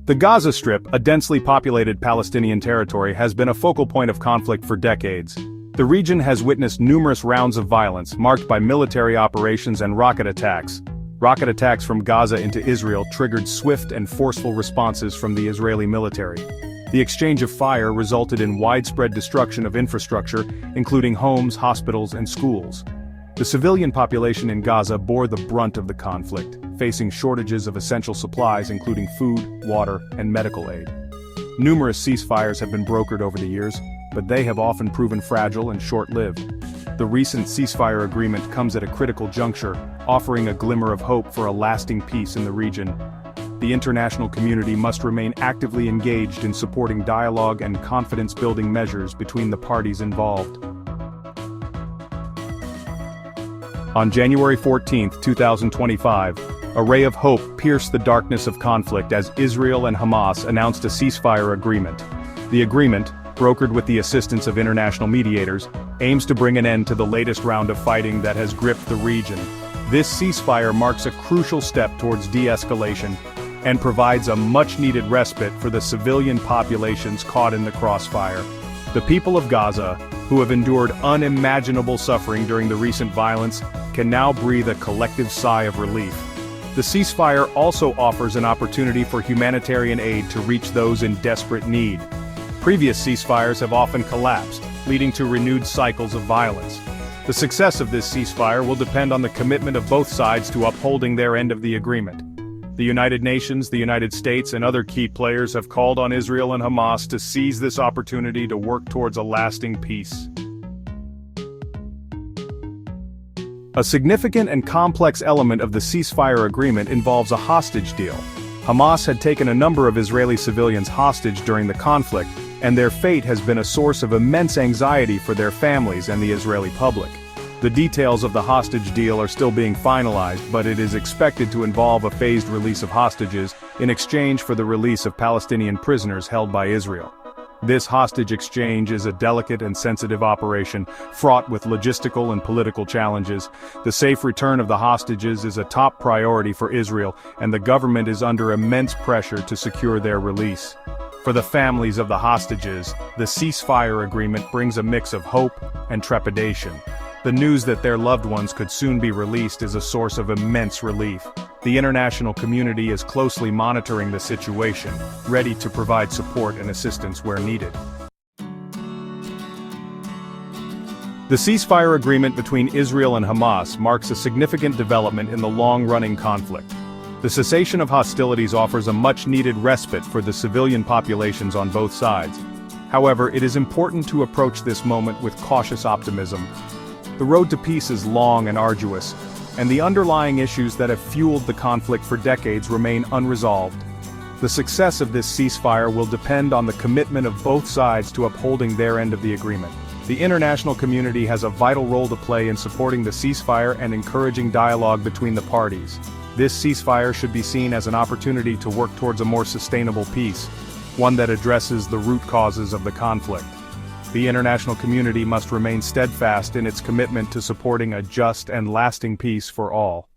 The Gaza Strip, a densely populated Palestinian territory, has been a focal point of conflict for decades. The region has witnessed numerous rounds of violence, marked by military operations and rocket attacks. Rocket attacks from Gaza into Israel triggered swift and forceful responses from the Israeli military. The exchange of fire resulted in widespread destruction of infrastructure, including homes, hospitals, and schools. The civilian population in Gaza bore the brunt of the conflict, facing shortages of essential supplies including food, water, and medical aid. Numerous ceasefires have been brokered over the years, but they have often proven fragile and short-lived. The recent ceasefire agreement comes at a critical juncture, offering a glimmer of hope for a lasting peace in the region. The international community must remain actively engaged in supporting dialogue and confidence-building measures between the parties involved. On January 14, 2025, a ray of hope pierced the darkness of conflict as Israel and Hamas announced a ceasefire agreement. The agreement, brokered with the assistance of international mediators, aims to bring an end to the latest round of fighting that has gripped the region. This ceasefire marks a crucial step towards de-escalation and provides a much-needed respite for the civilian populations caught in the crossfire. The people of Gaza, who have endured unimaginable suffering during the recent violence, can now breathe a collective sigh of relief. The ceasefire also offers an opportunity for humanitarian aid to reach those in desperate need. Previous ceasefires have often collapsed, leading to renewed cycles of violence. The success of this ceasefire will depend on the commitment of both sides to upholding their end of the agreement. The United Nations, the United States, and other key players have called on Israel and Hamas to seize this opportunity to work towards a lasting peace. A significant and complex element of the ceasefire agreement involves a hostage deal. Hamas had taken a number of Israeli civilians hostage during the conflict, and their fate has been a source of immense anxiety for their families and the Israeli public. The details of the hostage deal are still being finalized, but it is expected to involve a phased release of hostages in exchange for the release of Palestinian prisoners held by Israel. This hostage exchange is a delicate and sensitive operation, fraught with logistical and political challenges. The safe return of the hostages is a top priority for Israel, and the government is under immense pressure to secure their release. For the families of the hostages, the ceasefire agreement brings a mix of hope and trepidation. The news that their loved ones could soon be released is a source of immense relief. The international community is closely monitoring the situation, ready to provide support and assistance where needed. The ceasefire agreement between Israel and Hamas marks a significant development in the long-running conflict. The cessation of hostilities offers a much-needed respite for the civilian populations on both sides. However, it is important to approach this moment with cautious optimism. The road to peace is long and arduous, and the underlying issues that have fueled the conflict for decades remain unresolved. The success of this ceasefire will depend on the commitment of both sides to upholding their end of the agreement. The international community has a vital role to play in supporting the ceasefire and encouraging dialogue between the parties. This ceasefire should be seen as an opportunity to work towards a more sustainable peace, one that addresses the root causes of the conflict. The international community must remain steadfast in its commitment to supporting a just and lasting peace for all.